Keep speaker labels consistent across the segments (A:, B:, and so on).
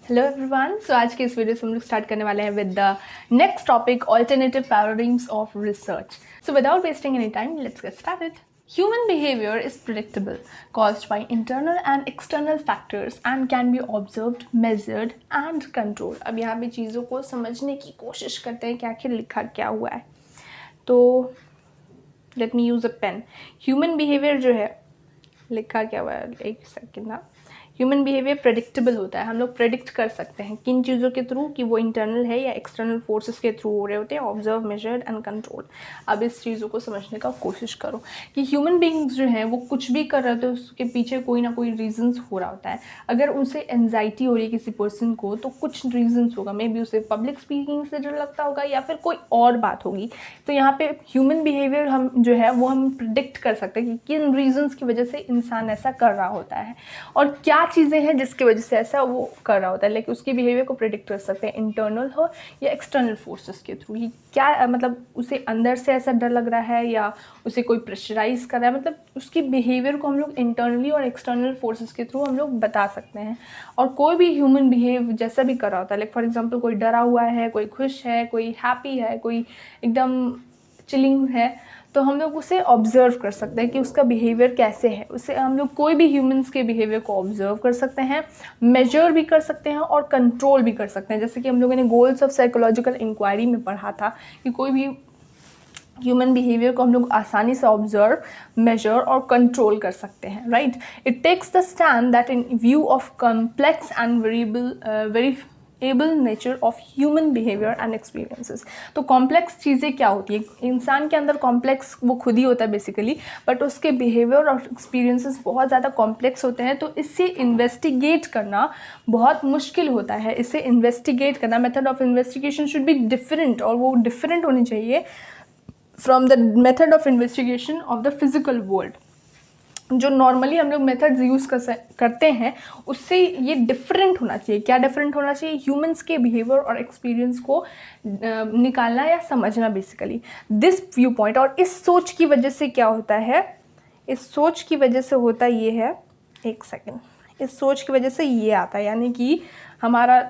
A: Hello everyone. सो आज के इस वीडियो से हम लोग स्टार्ट करने वाले हैं with the next topic, alternative paradigms of research. So without wasting any time, let's get started. Human behavior is predictable, caused by internal and external factors and can be observed, measured and controlled. अब यहाँ पे चीज़ों को समझने की कोशिश करते हैं कि आखिर लिखा क्या हुआ है। तो let me use a pen. Human behaviour जो है, लिखा क्या हुआ है, एक सेकेंड ना। ह्यूमन बिहेवियर प्रेडिक्टेबल होता है। हम लोग प्रेडिक्ट कर सकते हैं किन चीज़ों के थ्रू, कि वो इंटरनल है या एक्सटर्नल फोर्सेस के थ्रू हो रहे होते हैं। Observe, measured and control. अब इस चीज़ों को समझने का कोशिश करो कि ह्यूमन बीइंग्स जो हैं वो कुछ भी कर रहे होते हैं, उसके पीछे कोई ना कोई रीजंस हो रहा होता है। अगर उसे एनजाइटी हो रही है किसी पर्सन को, तो कुछ रीजंस होगा। मे बी उसे पब्लिक स्पीकिंग से डर लगता होगा या फिर कोई और बात होगी। तो यहाँ पे ह्यूमन बिहेवियर हम जो है वो हम प्रिडिक्ट कर सकते हैं कि किन रीजंस की वजह से इंसान ऐसा कर रहा होता है और क्या चीज़ें हैं जिसकी वजह से ऐसा वो कर रहा होता है। लाइक उसकी बिहेवियर को प्रेडिक्ट कर सकते हैं, इंटरनल हो या एक्सटर्नल फोर्सेस के थ्रू। ये क्या मतलब उसे अंदर से ऐसा डर लग रहा है या उसे कोई प्रेशराइज कर रहा है, मतलब उसकी बिहेवियर को हम लोग इंटरनली और एक्सटर्नल फोर्सेस के थ्रू हम लोग बता सकते हैं। और कोई भी ह्यूमन बिहेव जैसा भी कर रहा होता है, लाइक फॉर एग्जाम्पल कोई डरा हुआ है, कोई खुश है, कोई हैप्पी है, कोई एकदम चिलिंग है, तो हम लोग उसे ऑब्जर्व कर सकते हैं कि उसका बिहेवियर कैसे है। उससे हम लोग कोई भी ह्यूमंस के बिहेवियर को ऑब्जर्व कर सकते हैं, मेजर भी कर सकते हैं और कंट्रोल भी कर सकते हैं। जैसे कि हम लोगों ने गोल्स ऑफ साइकोलॉजिकल इंक्वायरी में पढ़ा था कि कोई भी ह्यूमन बिहेवियर को हम लोग आसानी से ऑब्जर्व, मेजर और कंट्रोल कर सकते हैं, right. It takes the stand that in view of complex and variable nature of human behaviour and experiences. तो कॉम्प्लेक्स चीज़ें क्या होती है? इंसान के अंदर कॉम्प्लेक्स वो खुद ही होता है बेसिकली, बट उसके बिहेवियर और एक्सपीरियंसेस बहुत ज़्यादा कॉम्प्लेक्स होते हैं। तो इससे इन्वेस्टिगेट करना बहुत मुश्किल होता है। इसे इन्वेस्टिगेट करना, method of investigation should be different, और वो डिफरेंट होनी चाहिए from the method of investigation of the physical world. जो नॉर्मली हम लोग मेथड्स यूज़ करते हैं उससे ये डिफरेंट होना चाहिए। क्या डिफरेंट होना चाहिए? ह्यूमंस के बिहेवियर और एक्सपीरियंस को निकालना या समझना बेसिकली, दिस व्यू पॉइंट। और इस सोच की वजह से क्या होता है, इस सोच की वजह से होता ये है, एक सेकेंड, इस सोच की वजह से ये आता है, यानी कि हमारा,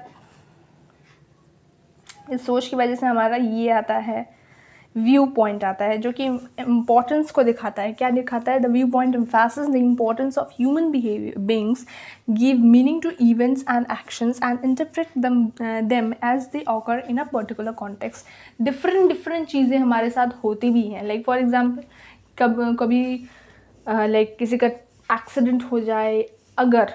A: इस सोच की वजह से हमारा ये आता है, व्यू पॉइंट आता है, जो कि इम्पोर्टेंस को दिखाता है। क्या दिखाता है? The view point emphasis the importance of human behaviour beings, give meaning to events and actions and interpret them as they occur in a particular context. Different चीज़ें हमारे साथ होती भी हैं। लाइक फॉर एग्जाम्पल कभी लाइक किसी का accident हो जाए, अगर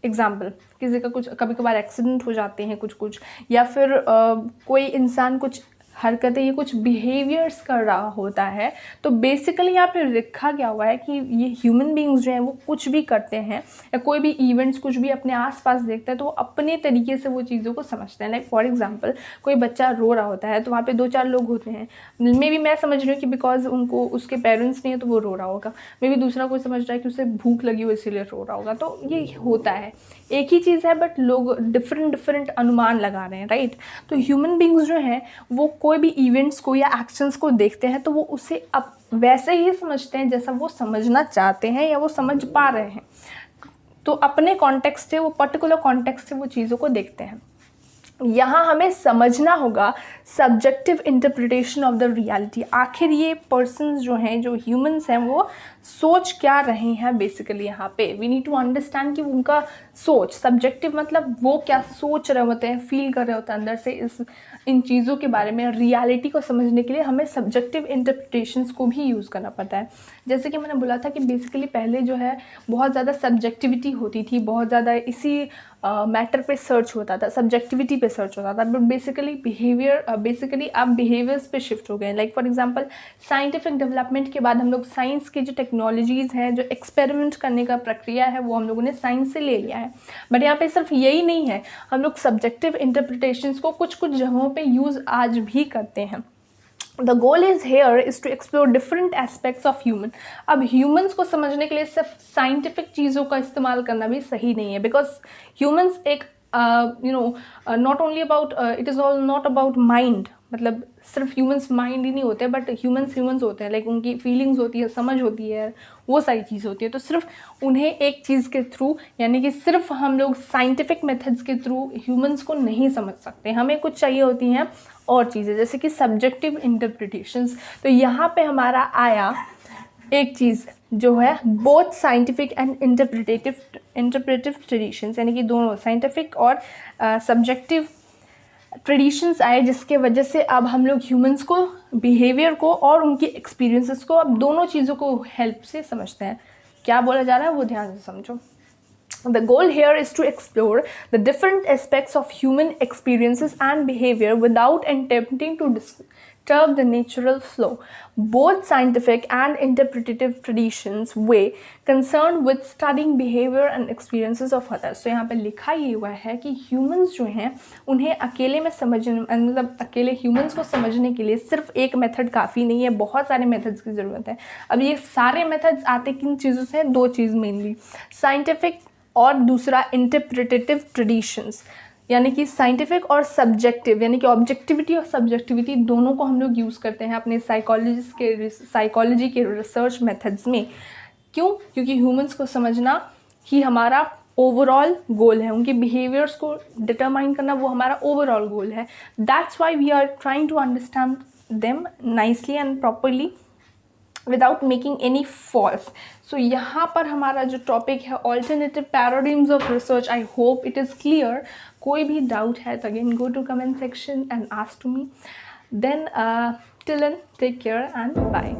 A: एग्जाम्पल किसी का कुछ कभी कभार एक्सीडेंट हो जाते हैं कुछ, या फिर कोई इंसान कुछ हरकतें, ये कुछ बिहेवियर्स कर रहा होता है, तो बेसिकली यहाँ पे लिखा क्या हुआ है कि ये ह्यूमन बीइंग्स जो हैं वो कुछ भी करते हैं या कोई भी इवेंट्स कुछ भी अपने आसपास देखते हैं तो वो अपने तरीके से वो चीज़ों को समझते हैं। लाइक फॉर एग्जांपल कोई बच्चा रो रहा होता है तो वहाँ पे 2-4 लोग होते हैं। मे बी मैं समझ रही हूँ कि बिकॉज उनको उसके पेरेंट्स नहीं है तो वो रो रहा होगा। मे बी दूसरा कोई समझ रहा है कि उसे भूख लगी हो इसीलिए रो रहा होगा। तो ये होता है, एक ही चीज़ है बट लोग डिफरेंट अनुमान लगा रहे हैं, राइट। तो ह्यूमन बीइंग्स जो हैं वो कोई भी इवेंट्स को या एक्शंस को देखते हैं तो वो उसे अब वैसे ही समझते हैं जैसा वो समझना चाहते हैं या वो समझ पा रहे हैं। तो अपने कॉन्टेक्स्ट से, वो पर्टिकुलर कॉन्टेक्स्ट से वो चीज़ों को देखते हैं। यहाँ हमें समझना होगा subjective interpretation of the reality. आखिर ये पर्सन्स जो हैं, जो ह्यूमंस हैं, वो सोच क्या रहे हैं बेसिकली। यहाँ पे वी नीड टू अंडरस्टैंड कि उनका सोच, सब्जेक्टिव मतलब वो क्या सोच रहे होते हैं, फील कर रहे होते हैं अंदर से इन चीज़ों के बारे में। रियलिटी को समझने के लिए हमें सब्जेक्टिव इंटरप्रिटेशंस को भी यूज़ करना पड़ता है। जैसे कि मैंने बोला था कि बेसिकली पहले जो है बहुत ज़्यादा सब्जेक्टिविटी होती थी, बहुत ज़्यादा इसी मैटर पे सर्च होता था, सब्जेक्टिविटी पे सर्च होता था। बट बेसिकली बेसिकली आप बिहेवियर्स पे शिफ्ट हो गए। Like for example scientific development के बाद हम लोग साइंस की जो टेक्नोलॉजीज़ हैं, जो एक्सपेरिमेंट करने का प्रक्रिया है, वो हम लोगों ने साइंस से ले लिया है। बट यहाँ पे सिर्फ यही नहीं है, हम लोग सब्जेक्टिव इंटरप्रिटेशंस को कुछ जगहों पे यूज़ आज भी करते हैं। The goal is here is to explore different aspects of human. अब ह्यूमन्स को समझने के लिए सिर्फ साइंटिफिक चीज़ों का इस्तेमाल करना भी सही नहीं है, बिकॉज ह्यूमन्स एक not only about it is all not about mind, मतलब सिर्फ ह्यूमंस माइंड ही नहीं होते बट ह्यूमंस होते हैं, लाइक उनकी फीलिंग्स होती है, समझ होती है, वो सारी चीज़ होती है। तो सिर्फ उन्हें एक चीज़ के थ्रू, यानी कि सिर्फ हम लोग साइंटिफिक मेथड्स के थ्रू ह्यूमंस को नहीं समझ सकते, हमें कुछ चाहिए होती हैं और चीज़ें, जैसे कि सब्जेक्टिव इंटरप्रिटेशंस। तो यहाँ पे हमारा आया एक चीज़ जो है both scientific and interpretive traditions, यानी कि दोनों साइंटिफिक और सब्जेक्टिव ट्रेडिशंस आए, जिसके वजह से अब हम लोग ह्यूमंस को, बिहेवियर को और उनकी एक्सपीरियंसेस को, अब दोनों चीज़ों को हेल्प से समझते हैं। क्या बोला जा रहा है वो ध्यान से समझो। The goal here is to explore the different aspects of human experiences and behavior without attempting to disturb the natural flow. Both scientific and interpretative traditions way concerned with studying behavior and experiences of others. So यहाँ पे लिखा ये हुआ है कि humans जो हैं उन्हें अकेले में समझने, मतलब अकेले humans को समझने के लिए सिर्फ एक मेथड काफ़ी नहीं है, बहुत सारे मेथड्स की ज़रूरत है। अब ये सारे मेथड्स आते किन चीज़ों से? दो चीज़ मेनली, साइंटिफिक और दूसरा इंटरप्रिटेटिव ट्रेडिशंस, यानी कि साइंटिफिक और सब्जेक्टिव, यानी कि ऑब्जेक्टिविटी और सब्जेक्टिविटी दोनों को हम लोग यूज़ करते हैं अपने साइकोलॉजी के रिसर्च मेथड्स में। क्यों? क्योंकि ह्यूमंस को समझना ही हमारा ओवरऑल गोल है, उनके बिहेवियर्स को डिटरमाइन करना वो हमारा ओवरऑल गोल है। That's why we are trying to understand them nicely and properly without making any faults. So यहाँ पर हमारा जो टॉपिक है alternative paradigms of research, I hope it is clear. कोई भी डाउट है तो again go to comment section and ask to me. Then till then take care and bye.